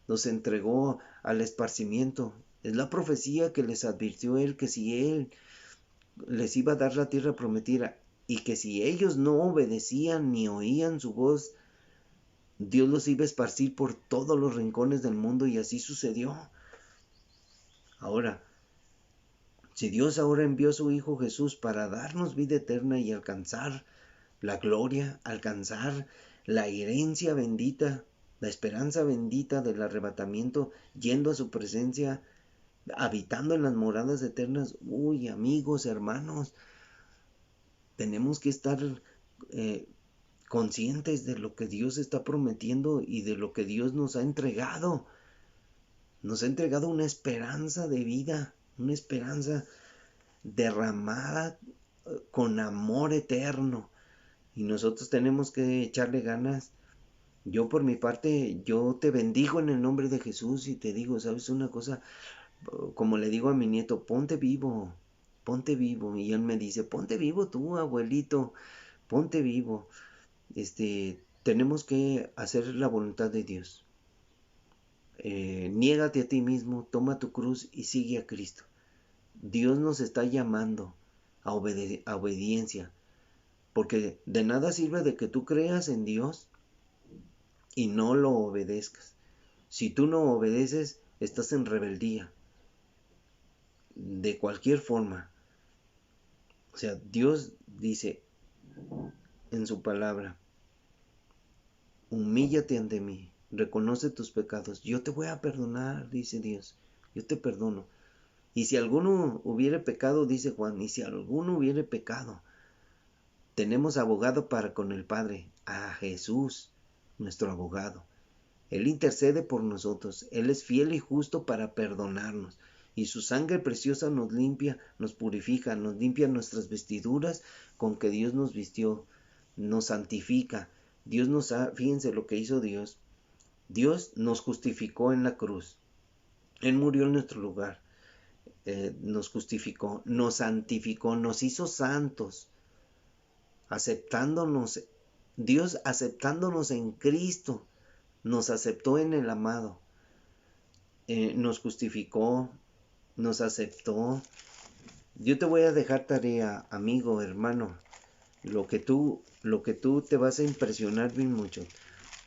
los entregó al esparcimiento. Es la profecía que les advirtió él, que si él les iba a dar la tierra prometida y que si ellos no obedecían ni oían su voz, Dios los iba a esparcir por todos los rincones del mundo, y así sucedió. Ahora, si Dios ahora envió a su Hijo Jesús para darnos vida eterna y alcanzar la gloria, alcanzar la herencia bendita, la esperanza bendita del arrebatamiento, yendo a su presencia, habitando en las moradas eternas, uy, amigos, hermanos, tenemos que estar conscientes de lo que Dios está prometiendo y de lo que Dios nos ha entregado. Nos ha entregado una esperanza de vida, una esperanza derramada con amor eterno. Y nosotros tenemos que echarle ganas. Yo por mi parte, yo te bendigo en el nombre de Jesús y te digo, ¿sabes una cosa? Como le digo a mi nieto, ponte vivo, ponte vivo. Y él me dice, ponte vivo tú, abuelito, ponte vivo. Tenemos que hacer la voluntad de Dios. Niégate a ti mismo, toma tu cruz y sigue a Cristo. Dios nos está llamando a obediencia, porque de nada sirve de que tú creas en Dios y no lo obedezcas. Si tú no obedeces, estás en rebeldía. De cualquier forma, O sea, Dios dice en su palabra, humíllate ante mí, reconoce tus pecados, yo te voy a perdonar, dice Dios, yo te perdono. Y si alguno hubiere pecado, dice Juan, y si alguno hubiere pecado, tenemos abogado para con el Padre, a Jesús, nuestro abogado. Él intercede por nosotros, Él es fiel y justo para perdonarnos. Y su sangre preciosa nos limpia, nos purifica, nos limpia nuestras vestiduras con que Dios nos vistió, nos santifica. Dios nos ha, fíjense lo que hizo Dios. Dios nos justificó en la cruz. Él murió en nuestro lugar. Nos justificó, nos santificó, nos hizo santos, aceptándonos, Dios aceptándonos en Cristo, nos aceptó en el amado, nos justificó, nos aceptó. Yo te voy a dejar tarea, amigo, hermano, lo que tú te vas a impresionar bien mucho.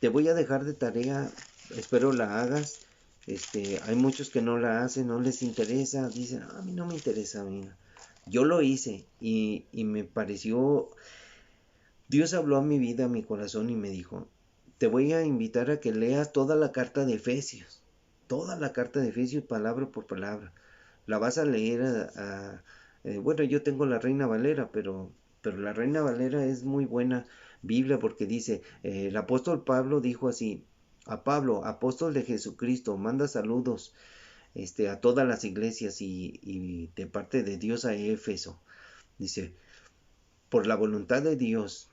Te voy a dejar de tarea, espero la hagas. Hay muchos que no la hacen, no les interesa, dicen, a mí no me interesa, mira. Yo lo hice y me pareció, Dios habló a mi vida, a mi corazón y me dijo, te voy a invitar a que leas toda la carta de Efesios, toda la carta de Efesios, palabra por palabra. La vas a leer bueno, yo tengo la Reina Valera, pero la Reina Valera es muy buena Biblia porque dice, el apóstol Pablo dijo así, a Pablo, apóstol de Jesucristo, manda saludos a todas las iglesias y de parte de Dios a Éfeso. Dice, por la voluntad de Dios,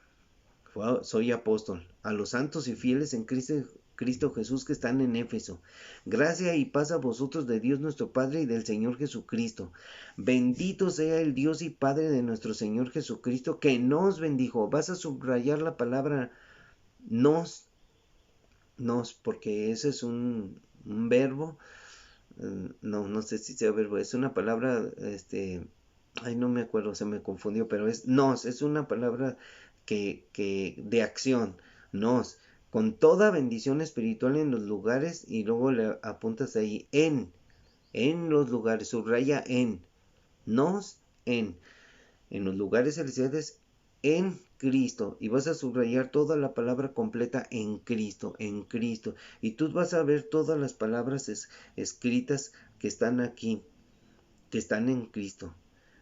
soy apóstol, a los santos y fieles en Cristo Jesús que están en Éfeso. Gracia y paz a vosotros de Dios nuestro Padre y del Señor Jesucristo. Bendito sea el Dios y Padre de nuestro Señor Jesucristo que nos bendijo. Vas a subrayar la palabra nos, porque ese es un verbo. No sé si sea verbo, es una palabra, ay, no me acuerdo, se me confundió, pero es una palabra que de acción, nos, con toda bendición espiritual en los lugares, y luego le apuntas ahí, en los lugares, subraya nos, en los lugares celestiales, en Cristo, y vas a subrayar toda la palabra completa en Cristo, y tú vas a ver todas las palabras escritas que están aquí, que están en Cristo.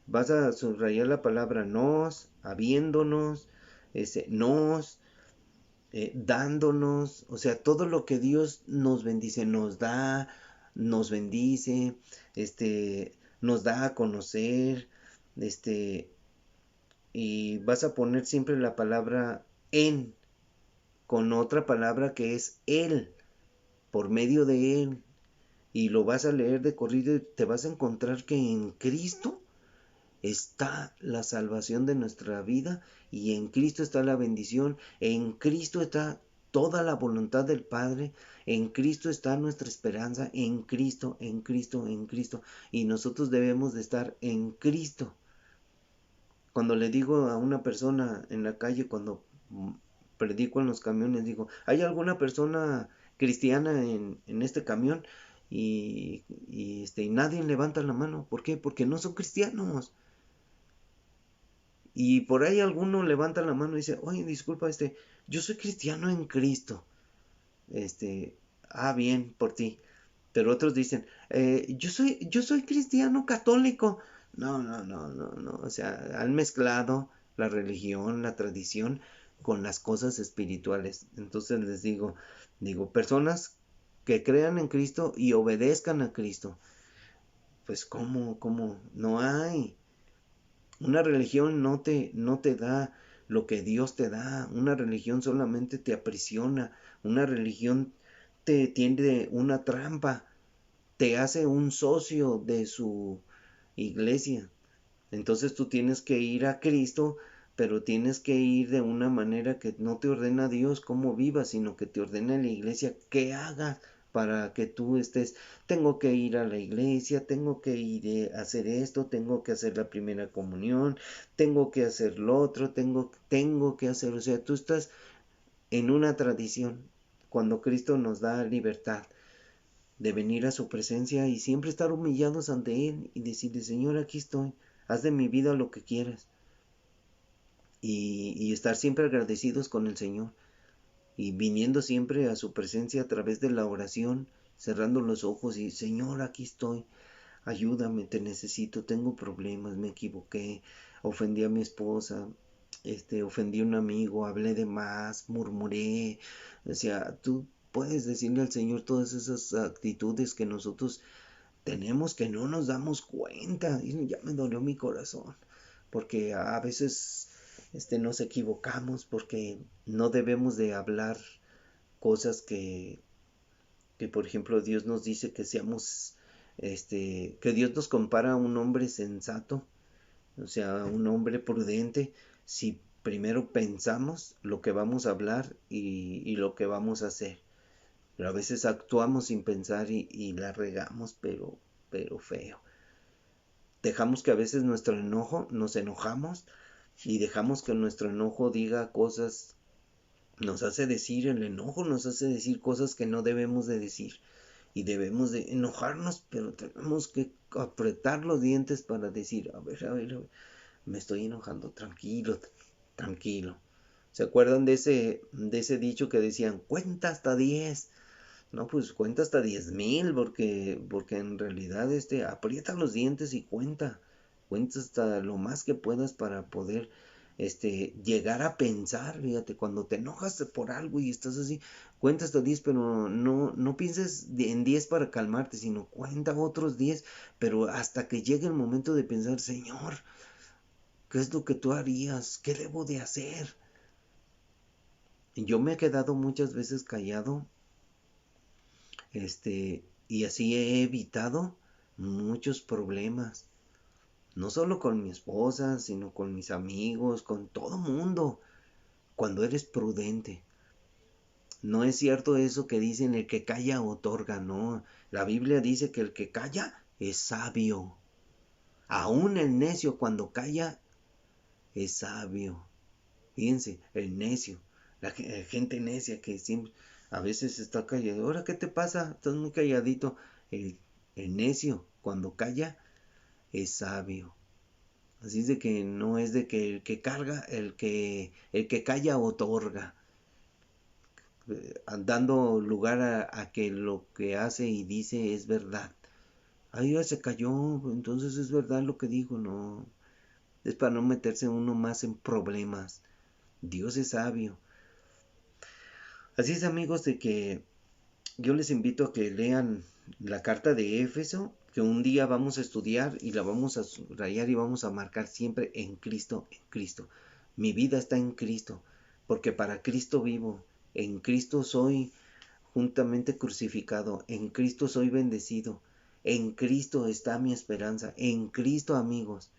Vas a subrayar la palabra nos, habiéndonos, nos, dándonos, o sea, todo lo que Dios nos bendice, nos da, nos bendice, nos da a conocer, y vas a poner siempre la palabra en, con otra palabra que es Él, por medio de Él, y lo vas a leer de corrido y te vas a encontrar que en Cristo está la salvación de nuestra vida y en Cristo está la bendición, en Cristo está toda la voluntad del Padre, en Cristo está nuestra esperanza, en Cristo, en Cristo, en Cristo, y nosotros debemos de estar en Cristo. Cuando le digo a una persona en la calle, cuando predico en los camiones, digo, ¿hay alguna persona cristiana en este camión? Y nadie levanta la mano. ¿Por qué? Porque no son cristianos. Y por ahí alguno levanta la mano y dice, oye, disculpa, yo soy cristiano en Cristo. Bien, por ti. Pero otros dicen, yo soy cristiano católico. No. O sea, han mezclado la religión, la tradición con las cosas espirituales. Entonces les digo, personas que crean en Cristo y obedezcan a Cristo. Pues ¿cómo? No hay. Una religión no te da lo que Dios te da. Una religión solamente te aprisiona. Una religión te tiende una trampa. Te hace un socio de su iglesia. Entonces tú tienes que ir a Cristo, pero tienes que ir de una manera que no te ordena Dios cómo vivas, sino que te ordena la iglesia qué hagas para que tú estés. Tengo que ir a la iglesia, tengo que ir a hacer esto, tengo que hacer la primera comunión, tengo que hacer lo otro, tengo que hacer. O sea, tú estás en una tradición cuando Cristo nos da libertad de venir a su presencia y siempre estar humillados ante Él y decirle, Señor, aquí estoy, haz de mi vida lo que quieras. y estar siempre agradecidos con el Señor y viniendo siempre a su presencia a través de la oración, cerrando los ojos y Señor, aquí estoy, ayúdame, te necesito, tengo problemas, me equivoqué, ofendí a mi esposa, ofendí a un amigo, hablé de más, murmuré, o sea, tú puedes decirle al Señor todas esas actitudes que nosotros tenemos que no nos damos cuenta. Y ya me dolió mi corazón, porque a veces nos equivocamos porque no debemos de hablar cosas que por ejemplo Dios nos dice que seamos, que Dios nos compara a un hombre sensato, o sea, un hombre prudente, si primero pensamos lo que vamos a hablar y lo que vamos a hacer. Pero a veces actuamos sin pensar y la regamos, pero feo. Dejamos que a veces nuestro enojo, nos enojamos y dejamos que nuestro enojo diga cosas, nos hace decir, el enojo nos hace decir cosas que no debemos de decir. Y debemos de enojarnos, pero tenemos que apretar los dientes para decir, a ver, me estoy enojando, tranquilo, tranquilo. ¿Se acuerdan de ese dicho que decían, cuenta hasta 10? No, pues cuenta hasta 10,000, porque en realidad aprieta los dientes y cuenta hasta lo más que puedas para poder llegar a pensar. Fíjate, cuando te enojas por algo y estás así, cuenta hasta 10, pero no pienses en 10 para calmarte, sino cuenta otros 10, pero hasta que llegue el momento de pensar, Señor, ¿qué es lo que tú harías? ¿Qué debo de hacer? Yo me he quedado muchas veces callado, y así he evitado muchos problemas, no solo con mi esposa, sino con mis amigos, con todo mundo, cuando eres prudente. No es cierto eso que dicen el que calla otorga, no. La Biblia dice que el que calla es sabio. Aún el necio cuando calla es sabio. Fíjense, el necio, la gente necia que siempre a veces está callado. ¿Ahora qué te pasa? Estás muy calladito. El, el necio cuando calla es sabio. Así es de que no es de que el que carga, el que calla otorga, dando lugar a que lo que hace y dice es verdad. Ahí ya se cayó, entonces es verdad lo que dijo, no. Es para no meterse uno más en problemas. Dios es sabio. Así es, amigos, de que yo les invito a que lean la carta de Éfeso, que un día vamos a estudiar y la vamos a subrayar y vamos a marcar siempre en Cristo, en Cristo. Mi vida está en Cristo, porque para Cristo vivo, en Cristo soy juntamente crucificado, en Cristo soy bendecido, en Cristo está mi esperanza, en Cristo, amigos.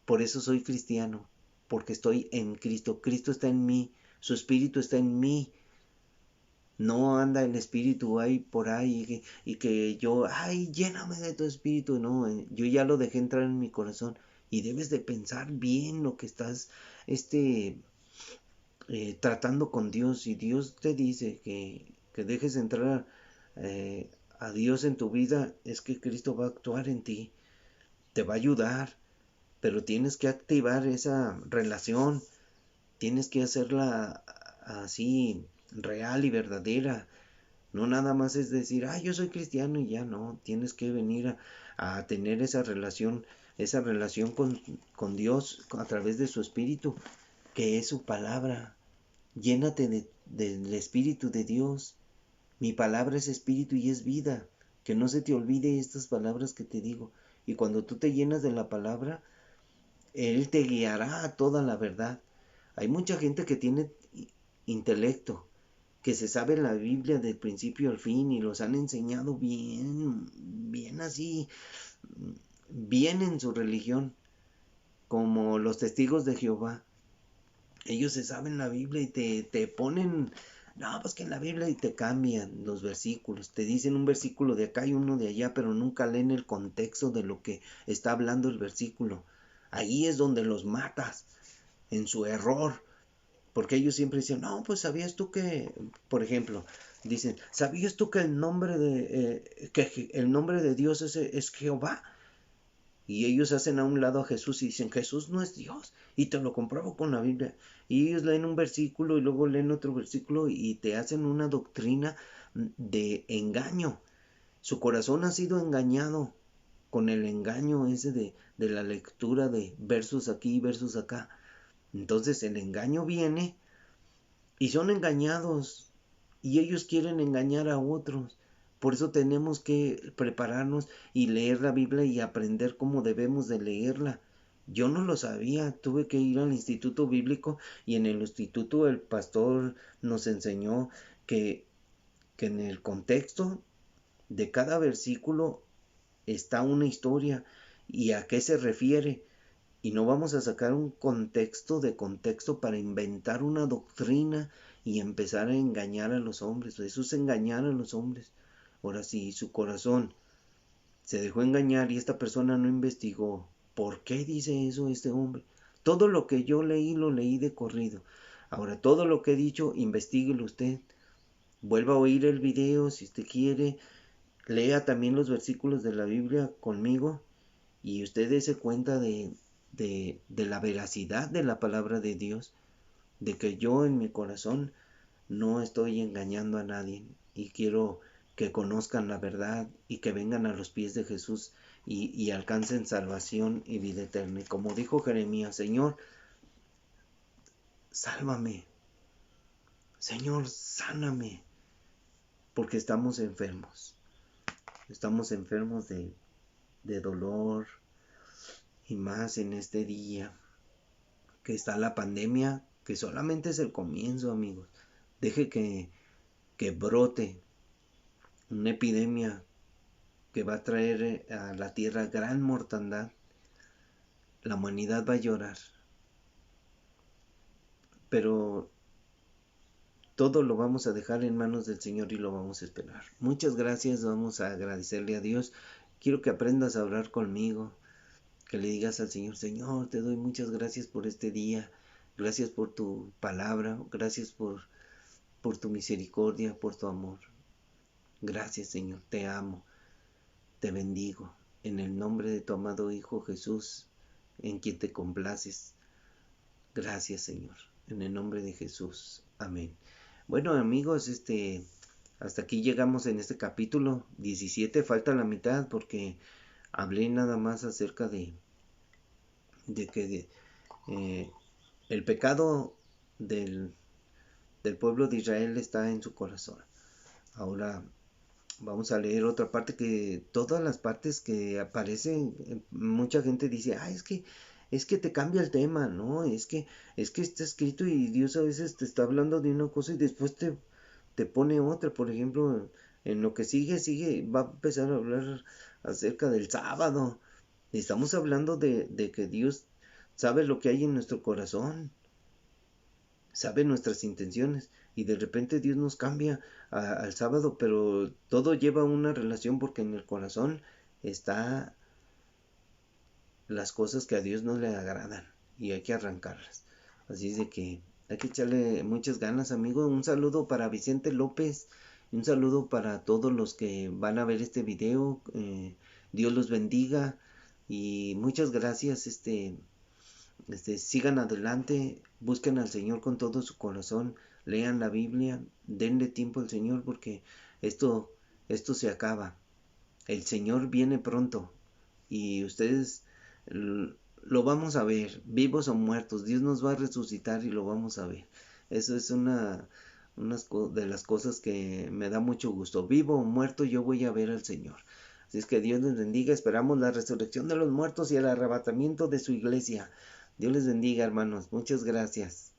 Por eso soy cristiano, porque estoy en Cristo. Cristo está en mí, su Espíritu está en mí. No anda el espíritu ahí por ahí y que yo, ay, lléname de tu espíritu. No, yo ya lo dejé entrar en mi corazón y debes de pensar bien lo que estás tratando con Dios. Y Dios te dice que dejes entrar a Dios en tu vida, es que Cristo va a actuar en ti, te va a ayudar, pero tienes que activar esa relación, tienes que hacerla así real y verdadera. No nada más es decir, yo soy cristiano y ya no. Tienes que venir a tener esa relación con Dios a través de su Espíritu, que es su palabra. Llénate del Espíritu de Dios. Mi palabra es Espíritu y es vida. Que no se te olvide estas palabras que te digo. Y cuando tú te llenas de la palabra, Él te guiará a toda la verdad. Hay mucha gente que tiene intelecto, que se sabe la Biblia del principio al fin y los han enseñado bien, bien así, bien en su religión, como los testigos de Jehová. Ellos se saben la Biblia y te ponen, no, pues que en la Biblia y te cambian los versículos, te dicen un versículo de acá y uno de allá, pero nunca leen el contexto de lo que está hablando el versículo. Ahí es donde los matas, en su error. Porque ellos siempre dicen, no, pues sabías tú que, por ejemplo, dicen, ¿sabías tú que el nombre de Dios es Jehová? Y ellos hacen a un lado a Jesús y dicen, Jesús no es Dios. Y te lo compruebo con la Biblia. Y ellos leen un versículo y luego leen otro versículo y te hacen una doctrina de engaño. Su corazón ha sido engañado con el engaño ese de la lectura de versos aquí y versos acá. Entonces el engaño viene y son engañados y ellos quieren engañar a otros. Por eso tenemos que prepararnos y leer la Biblia y aprender cómo debemos de leerla. Yo no lo sabía, tuve que ir al instituto bíblico y en el instituto el pastor nos enseñó que, que en el contexto de cada versículo está una historia y a qué se refiere. Y no vamos a sacar un contexto de contexto para inventar una doctrina y empezar a engañar a los hombres. Eso es engañar a los hombres. Ahora sí, su corazón se dejó engañar y esta persona no investigó. ¿Por qué dice eso este hombre? Todo lo que yo leí, lo leí de corrido. Ahora, todo lo que he dicho, investíguelo usted. Vuelva a oír el video si usted quiere. Lea también los versículos de la Biblia conmigo y usted dése cuenta de la veracidad de la palabra de Dios, de que yo en mi corazón no estoy engañando a nadie y quiero que conozcan la verdad y que vengan a los pies de Jesús y alcancen salvación y vida eterna. Y como dijo Jeremías, Señor, sálvame, Señor, sáname, porque estamos enfermos de dolor y más en este día que está la pandemia, que solamente es el comienzo, amigos. Deje que brote una epidemia que va a traer a la tierra gran mortandad. La humanidad va a llorar, pero todo lo vamos a dejar en manos del Señor y lo vamos a esperar. Muchas gracias, vamos a agradecerle a Dios. Quiero que aprendas a orar conmigo, que le digas al Señor, Señor, te doy muchas gracias por este día, gracias por tu palabra, gracias por tu misericordia, por tu amor. Gracias, Señor, te amo, te bendigo, en el nombre de tu amado Hijo Jesús, en quien te complaces. Gracias, Señor, en el nombre de Jesús. Amén. Bueno, amigos, hasta aquí llegamos en este capítulo 17, falta la mitad porque hablé nada más acerca de que el pecado del pueblo de Israel está en su corazón. Ahora vamos a leer otra parte, que todas las partes que aparecen, mucha gente dice, es que te cambia el tema, ¿no? Es que está escrito y Dios a veces te está hablando de una cosa y después te pone otra. Por ejemplo, en lo que sigue, va a empezar a hablar acerca del sábado. Estamos hablando de que Dios sabe lo que hay en nuestro corazón, sabe nuestras intenciones y de repente Dios nos cambia al sábado, pero todo lleva una relación porque en el corazón está las cosas que a Dios no le agradan y hay que arrancarlas. Así es de que hay que echarle muchas ganas, amigo. Un saludo para Vicente López, un saludo para todos los que van a ver este video. Dios los bendiga y muchas gracias. Sigan adelante, busquen al Señor con todo su corazón, lean la Biblia, denle tiempo al Señor porque esto se acaba. El Señor viene pronto y ustedes lo vamos a ver, vivos o muertos. Dios nos va a resucitar y lo vamos a ver. Eso es una de las cosas que me da mucho gusto. Vivo o muerto, yo voy a ver al Señor. Así es que Dios les bendiga. Esperamos la resurrección de los muertos y el arrebatamiento de su iglesia. Dios les bendiga, hermanos. Muchas gracias.